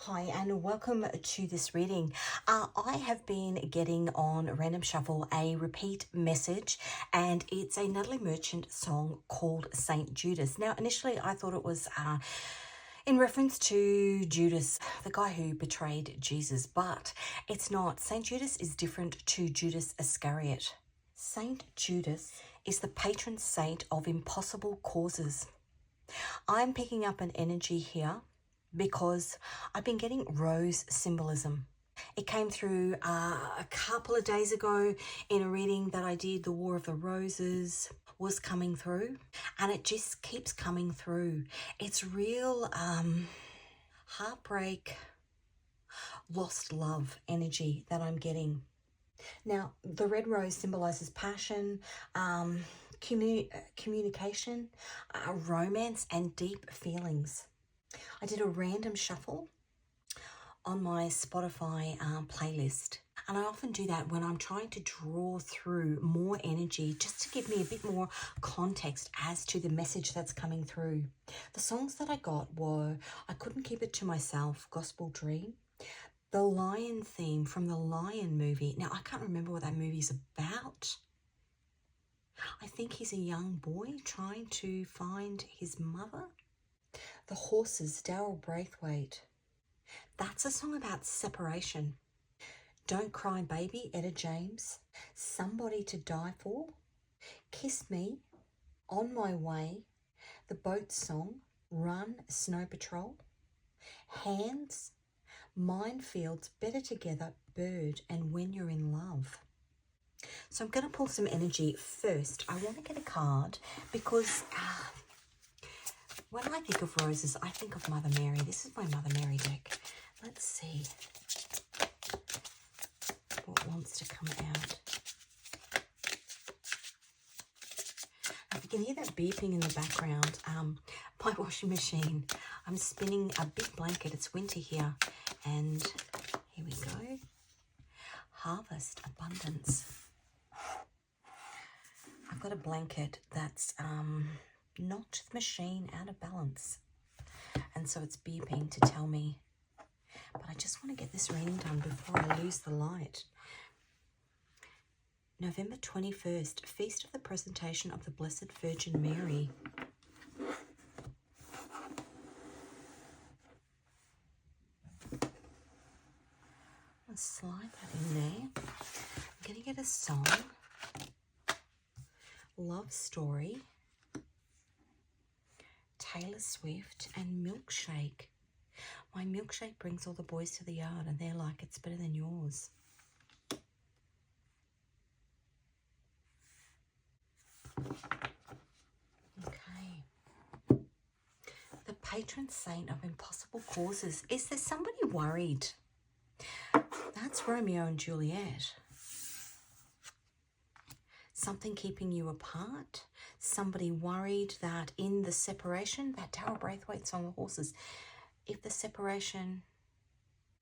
Hi and welcome to this reading. I have been getting on Random Shuffle a repeat message, and it's a Natalie Merchant song called St Judas. Now initially I thought it was in reference to Judas, the guy who betrayed Jesus, but it's not. St Judas is different to Judas Iscariot. St Judas is the patron saint of impossible causes. I'm picking up an energy here because I've been getting rose symbolism. It came through a couple of days ago in a reading that I did. The War of the Roses was coming through, and it just keeps coming through. It's real heartbreak, lost love energy that I'm getting. Now, the red rose symbolizes passion, communication, romance, and deep feelings. I did a random shuffle on my Spotify playlist, and I often do that when I'm trying to draw through more energy just to give me a bit more context as to the message that's coming through. The songs that I got were I Couldn't Keep It to Myself, Gospel Dream, the Lion theme from the Lion movie. Now, I can't remember what that movie's about. I think he's a young boy trying to find his mother. The Horses, Daryl Braithwaite. That's a song about separation. Don't Cry Baby, Etta James. Somebody to Die For. Kiss Me, On My Way. The Boat Song, Run, Snow Patrol. Hands, Minefields, Better Together, Bird, and When You're in Love. So I'm going to pull some energy first. I want to get a card because when I think of roses, I think of Mother Mary. This is my Mother Mary deck. Let's see what wants to come out. If you can hear that beeping in the background, my washing machine. I'm spinning a big blanket. It's winter here. And here we go. Harvest, abundance. I've got a blanket that's knocked the machine out of balance. And so it's beeping to tell me. But I just want to get this reading done before I lose the light. November 21st, Feast of the Presentation of the Blessed Virgin Mary. I'll slide that in there. I'm going to get a song. Love Story. Taylor Swift and Milkshake. My milkshake brings all the boys to the yard and they're like, it's better than yours. Okay. The patron saint of impossible causes. Is there somebody worried? That's Romeo and Juliet. Something keeping you apart. Somebody worried that in the separation, that Daryl Braithwaite song, The Horses, if the separation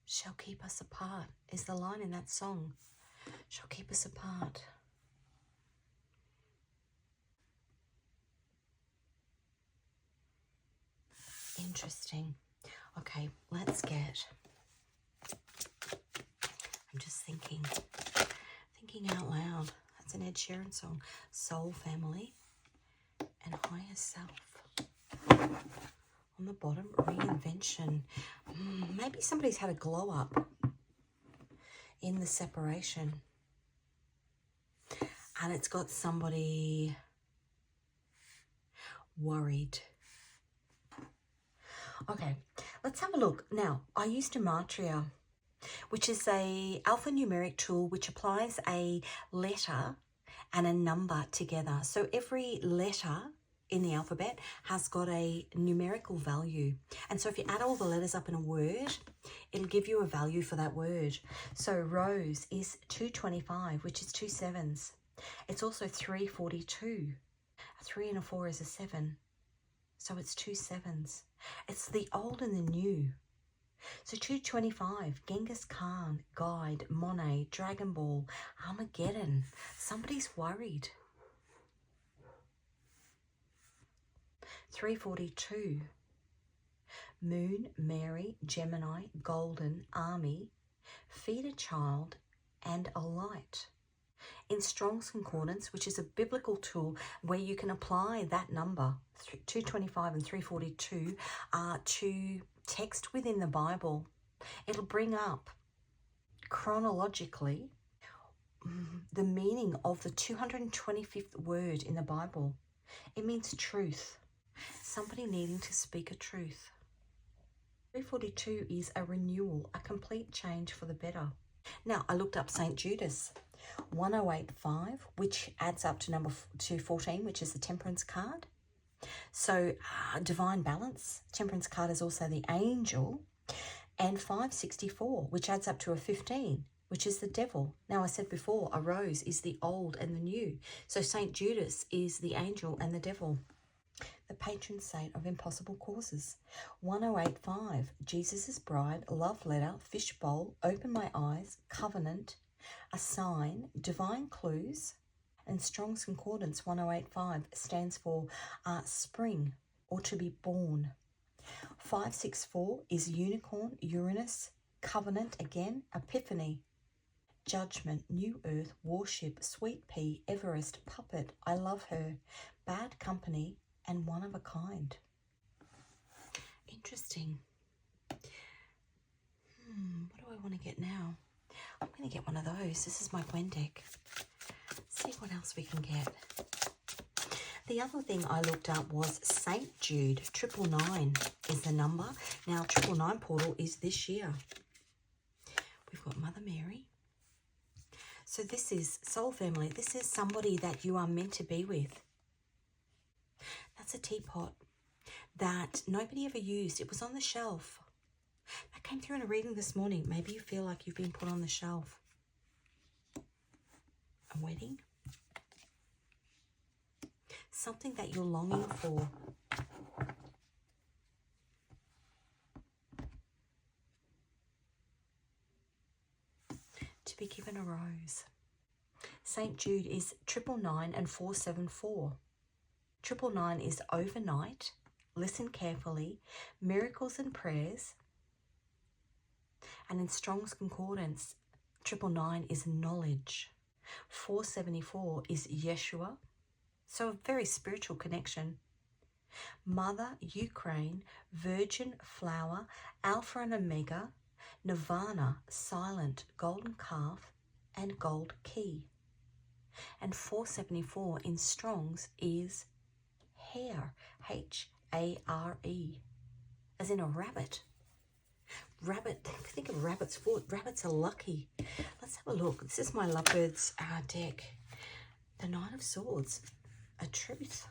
shall keep us apart, is the line in that song. Shall keep us apart. Interesting. Okay, let's get... I'm just thinking out loud. That's an Ed Sheeran song. Soul Family and Higher Self. On the bottom, Reinvention. Maybe somebody's had a glow up in the separation. And it's got somebody worried. Okay, let's have a look. Now, I used Gematria, which is a alphanumeric tool which applies a letter and a number together. So every letter in the alphabet has got a numerical value. And so if you add all the letters up in a word, it'll give you a value for that word. So rose is 225, which is 2 sevens. It's also 342. A 3 and a 4 is a 7. So it's 2 sevens. It's the old and the new. So 225, Genghis Khan, Guide, Monet, Dragon Ball, Armageddon. Somebody's worried. 342, Moon, Mary, Gemini, Golden, Army, Feed a Child, and a Light. In Strong's Concordance, which is a biblical tool where you can apply that number, 225 and 342, to text within the Bible, it'll bring up chronologically the meaning of the 225th word in the Bible. It means truth, somebody needing to speak a truth. 342 is a renewal, a complete change for the better. Now, I looked up St Jude's 1085, which adds up to number 214, which is the Temperance card. So divine balance, Temperance card is also the angel, and 564, which adds up to a 15, which is the devil. Now, I said before, a rose is the old and the new. So St Judas is the angel and the devil. The patron saint of impossible causes. 1085, Jesus' bride, love letter, fishbowl, open my eyes, covenant, a sign, divine clues. And Strong's Concordance 1085 stands for spring or to be born. 564 is unicorn, Uranus, covenant again, epiphany, judgment, new earth, worship, sweet pea, Everest, puppet, I love her, bad company, and one of a kind. Interesting. What do I want to get now? I'm going to get one of those. This is my Gwen deck. See what else we can get. The other thing I looked up was St Jude. 999 is the number. Now, 999 portal is this year. We've got Mother Mary. So this is soul family. This is somebody that you are meant to be with. That's a teapot that nobody ever used. It was on the shelf. That came through in a reading this morning. Maybe you feel like you've been put on the shelf. A wedding. Something that you're longing for. To be given a rose. St Jude is 999 and 474. 999 is overnight, listen carefully, miracles and prayers. And in Strong's Concordance, 999 is knowledge. 474 is Yeshua, so a very spiritual connection. Mother, Ukraine, Virgin, Flower, Alpha and Omega, Nirvana, Silent, Golden Calf, and Gold Key. And 474 in Strong's is hare, H-A-R-E, as in a rabbit. Rabbit, think of rabbit's foot. Rabbits are lucky. Let's have a look. This is my Lovebirds deck. The Knight of Swords, a truth.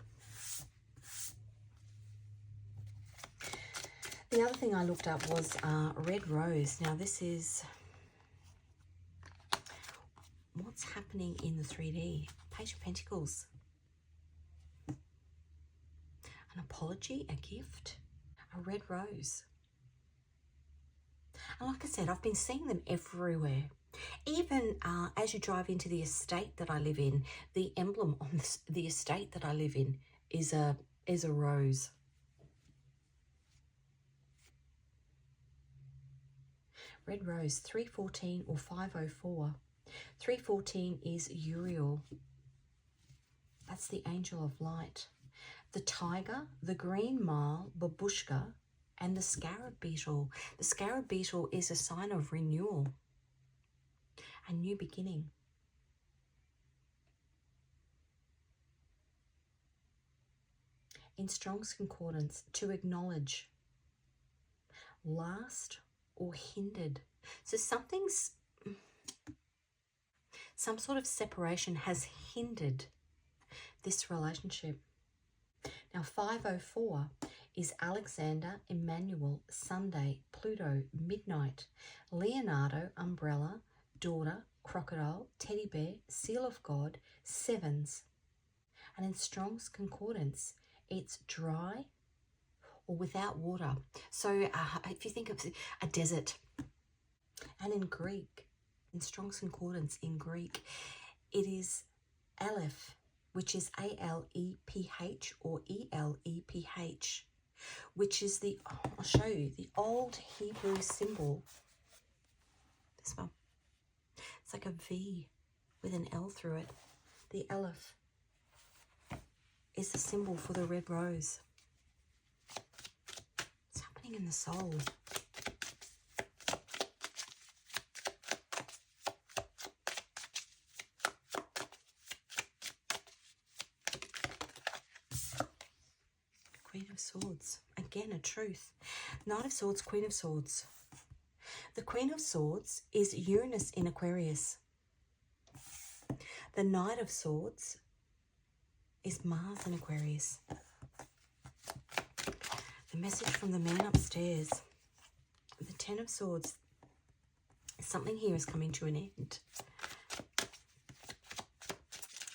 The other thing I looked up was Red Rose. Now this is what's happening in the 3D. Page of Pentacles. An apology, a gift, a red rose. And like I said, I've been seeing them everywhere. Even as you drive into the estate that I live in, the emblem on the estate that I live in is a rose. Red rose, 314 or 504. 314 is Uriel. That's the angel of light. The tiger, the green mile, babushka, and the scarab beetle. The scarab beetle is a sign of renewal, a new beginning. In Strong's Concordance, to acknowledge, last or hindered. So some sort of separation has hindered this relationship. Now 504 is Alexander, Emmanuel, Sunday, Pluto, Midnight, Leonardo, Umbrella, Daughter, Crocodile, Teddy Bear, Seal of God, Sevens. And in Strong's Concordance, it's dry or without water. So if you think of a desert, and in Greek, in Strong's Concordance in Greek, it is Aleph, which is A-L-E-P-H or E-L-E-P-H. which is the, I'll show you, the old Hebrew symbol. This one. It's like a V with an L through it. The Aleph is the symbol for the red rose. It's happening in the soul. Queen of Swords. Again, a truth. Knight of Swords, Queen of Swords. The Queen of Swords is Uranus in Aquarius. The Knight of Swords is Mars in Aquarius. The message from the man upstairs. The Ten of Swords. Something here is coming to an end.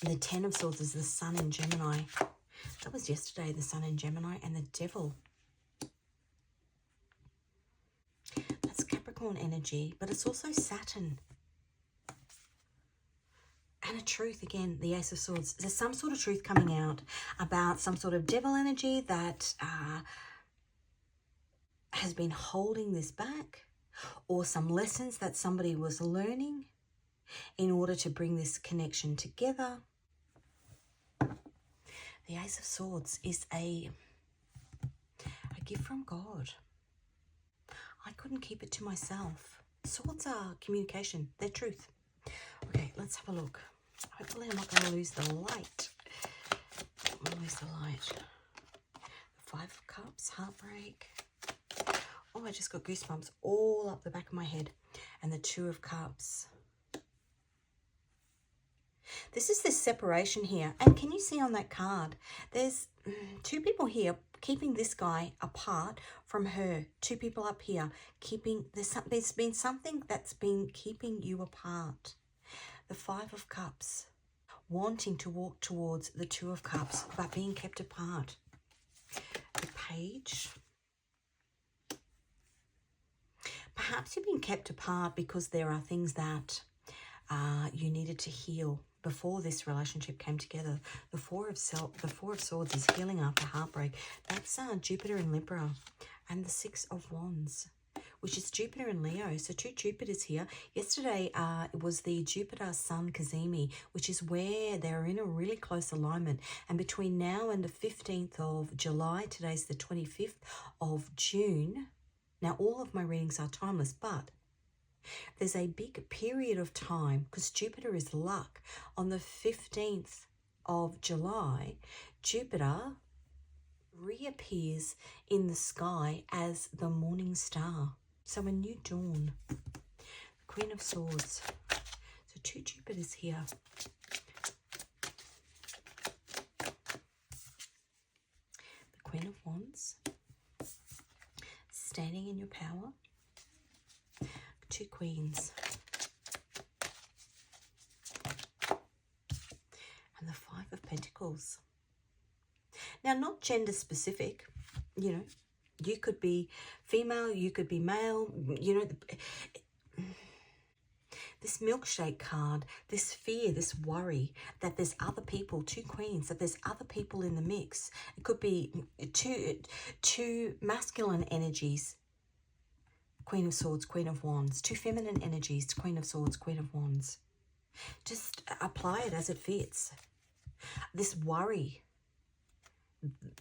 The Ten of Swords is the Sun in Gemini. That was yesterday, the Sun in Gemini, and the Devil. That's Capricorn energy, but it's also Saturn. And a truth, again, the Ace of Swords. There's some sort of truth coming out about some sort of devil energy that has been holding this back, or some lessons that somebody was learning in order to bring this connection together. The Ace of Swords is a gift from God. I couldn't keep it to myself. Swords are communication. They're truth. Okay, let's have a look. Hopefully I'm not going to lose the light. I'm going to lose the light. The Five of Cups, heartbreak. Oh, I just got goosebumps all up the back of my head. And the Two of Cups. This is this separation here. And can you see on that card, there's two people here keeping this guy apart from her. Two people up here keeping, there's been something that's been keeping you apart. The Five of Cups, wanting to walk towards the Two of Cups, but being kept apart. The Page. Perhaps you've been kept apart because there are things that you needed to heal before this relationship came together. The Four of Swords is healing after heartbreak. That's Jupiter in Libra. And the Six of Wands, which is Jupiter in Leo. So two Jupiters here. Yesterday, it was the Jupiter-Sun Cazimi, which is where they're in a really close alignment. And between now and the 15th of July, today's the 25th of June. Now, all of my readings are timeless, but there's a big period of time, because Jupiter is luck. On the 15th of July, Jupiter reappears in the sky as the morning star. So a new dawn. Queen of Swords. So two Jupiters here. The Queen of Wands. Standing in your power. Two Queens. And the Five of Pentacles. Now, not gender specific, you know, you could be female, you could be male, you know, this milkshake card, this fear, this worry that there's other people, two queens, that there's other people in the mix. It could be two masculine energies, Queen of Swords, Queen of Wands, two feminine energies, Queen of Swords, Queen of Wands. Just apply it as it fits. This worry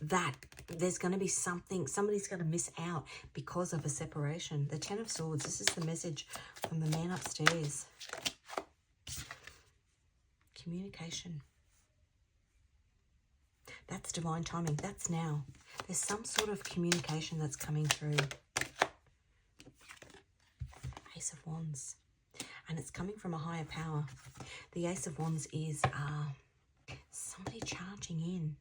that there's going to be something, somebody's going to miss out because of a separation. The Ten of Swords, this is the message from the man upstairs. Communication. That's divine timing. That's now. There's some sort of communication that's coming through. Ace of Wands. And it's coming from a higher power. The Ace of Wands is somebody charging in.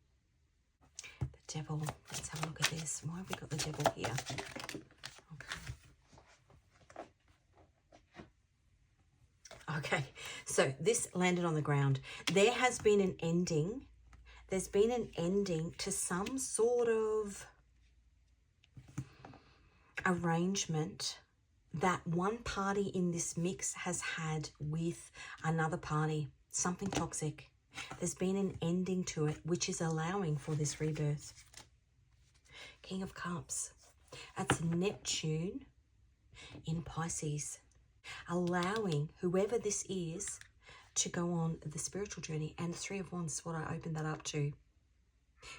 Devil. Let's have a look at this. Why have we got the Devil here? Okay, so this landed on the ground. There has been an ending. There's been an ending to some sort of arrangement that one party in this mix has had with another party. Something toxic. There's been an ending to it, which is allowing for this rebirth. King of Cups. That's Neptune in Pisces, allowing whoever this is to go on the spiritual journey. And the Three of Wands is what I opened that up to.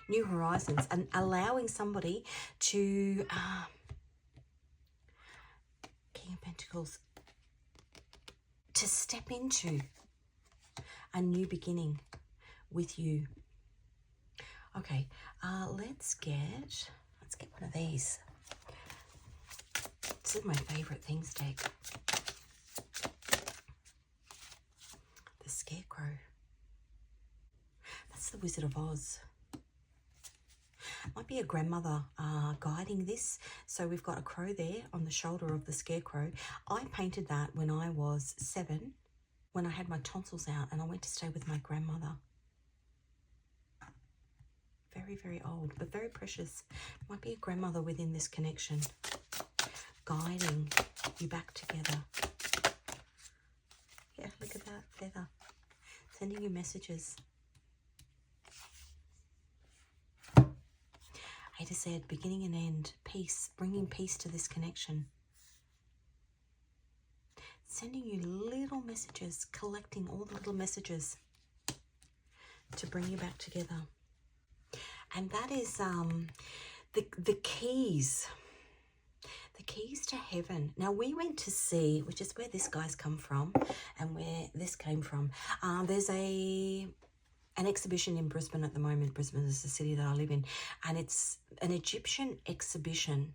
New horizons, and allowing somebody to, King of Pentacles, to step into a new beginning with you. Okay, let's get one of these. This is my favorite things deck. The Scarecrow. That's the Wizard of Oz. Might be a grandmother guiding this. So we've got a crow there on the shoulder of the Scarecrow. I painted that when I was 7, when I had my tonsils out, and I went to stay with my grandmother. Very, very old, but very precious. Might be a grandmother within this connection, guiding you back together. Yeah, look at that feather. Sending you messages. A to Z, beginning and end, peace, bringing peace to this connection. Sending you little messages, collecting all the little messages to bring you back together. And that is the keys. The keys to heaven. Now, we went to see, which is where this guy's come from and where this came from. There's an exhibition in Brisbane at the moment. Brisbane is the city that I live in. And it's an Egyptian exhibition.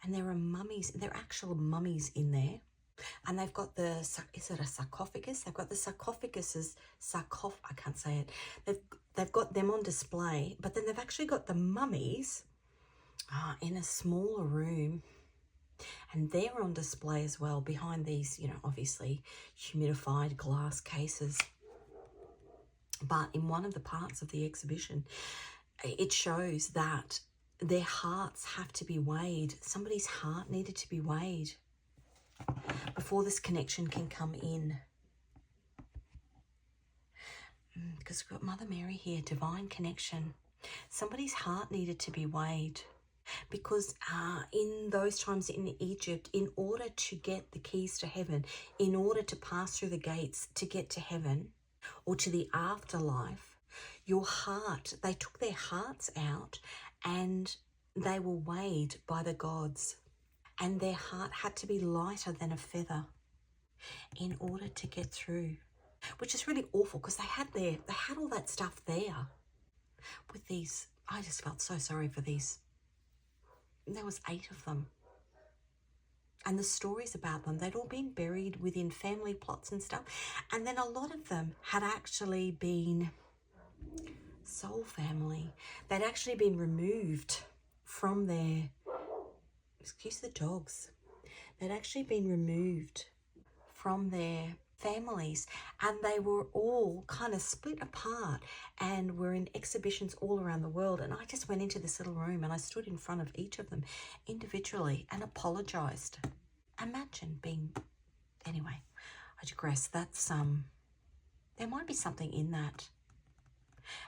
And there are mummies. There are actual mummies in there. And they've got the, is it a sarcophagus? They've got the sarcophaguses, I can't say it. They've got them on display, but then they've actually got the mummies in a smaller room. And they're on display as well behind these, you know, obviously humidified glass cases. But in one of the parts of the exhibition, it shows that their hearts have to be weighed. Somebody's heart needed to be weighed before this connection can come in. Because we've got Mother Mary here, divine connection. Somebody's heart needed to be weighed. Because in those times in Egypt, in order to get the keys to heaven, in order to pass through the gates to get to heaven or to the afterlife, your heart, they took their hearts out and they were weighed by the gods. And their heart had to be lighter than a feather in order to get through, which is really awful because they had all that stuff there with these. I just felt so sorry for these. There was 8 of them. And the stories about them, they'd all been buried within family plots and stuff. And then a lot of them had actually been soul family. They'd actually been removed from their, excuse the dogs, they'd actually been removed from their families, and they were all kind of split apart and were in exhibitions all around the world. And I just went into this little room and I stood in front of each of them individually and apologized. Imagine being, anyway, I digress. That's there might be something in that,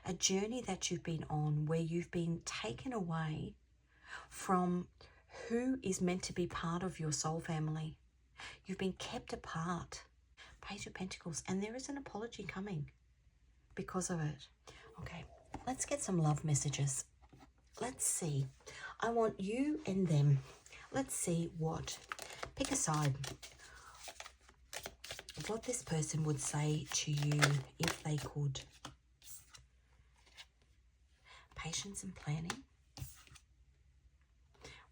a journey that you've been on where you've been taken away from who is meant to be part of your soul family. You've been kept apart. Page of Pentacles, and there is an apology coming because of it. Okay, let's get some love messages. Let's see. I want you and them. Let's see what, pick a side, what this person would say to you if they could. Patience and planning.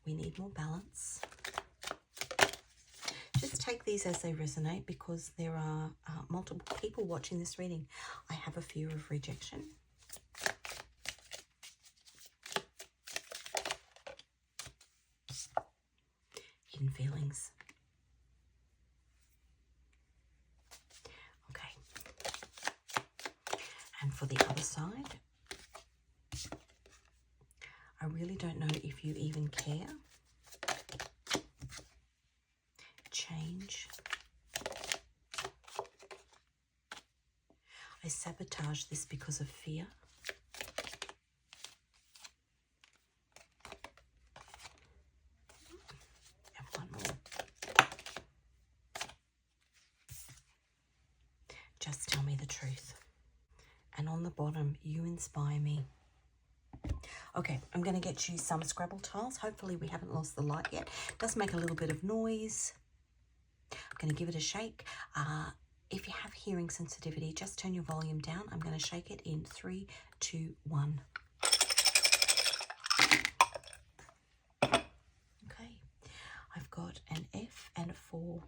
We need more balance. Just take these as they resonate because there are multiple people watching this reading. I have a fear of rejection. Hidden feelings. Okay. And for the other side, I really don't know if you even care. Change. I sabotage this because of fear. tell me the truth. And on the bottom, you inspire me. Okay, I'm going to get you some Scrabble tiles. Hopefully we haven't lost the light yet. It does make a little bit of noise. I'm going to give it a shake. If you have hearing sensitivity, just turn your volume down. I'm going to shake it in 3, 2, 1. Okay, I've got an F and a 4,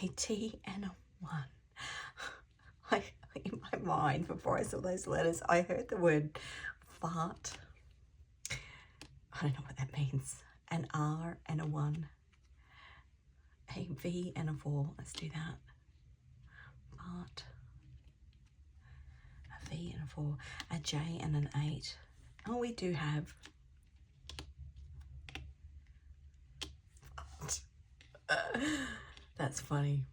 a T and a 1. In my mind, before I saw those letters, I heard the word fart. I don't know what that means. An R and a 1. A V and a 4. Let's do that. Fart. A V and a 4. A J and an 8. Oh, we do have. That's funny.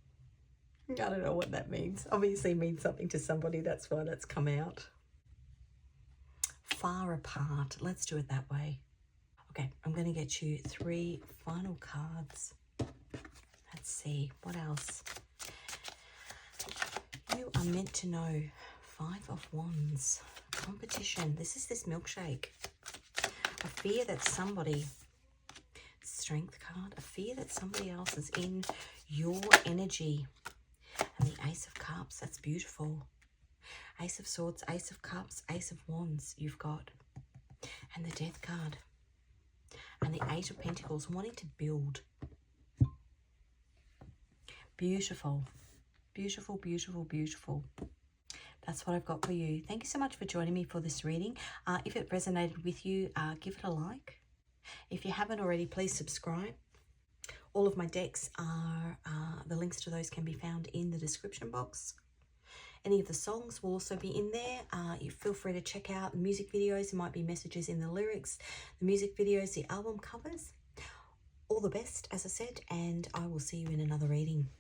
I don't know what that means. Obviously means something to somebody. That's why that's come out. Far apart. Let's do it that way. Okay, I'm going to get you 3 final cards. Let's see. What else? You are meant to know. 5 of Wands. Competition. This is this milkshake. A fear that somebody... Strength card. A fear that somebody else is in your energy. And the Ace of Cups, that's beautiful. Ace of Swords, Ace of Cups, Ace of Wands you've got. And the Death card. And the 8 of Pentacles, wanting to build. Beautiful. Beautiful, beautiful, beautiful. That's what I've got for you. Thank you so much for joining me for this reading. If it resonated with you, give it a like. If you haven't already, please subscribe. All of my decks are, the links to those can be found in the description box. Any of the songs will also be in there. You feel free to check out the music videos. There might be messages in the lyrics, the music videos, the album covers. All the best, as I said, and I will see you in another reading.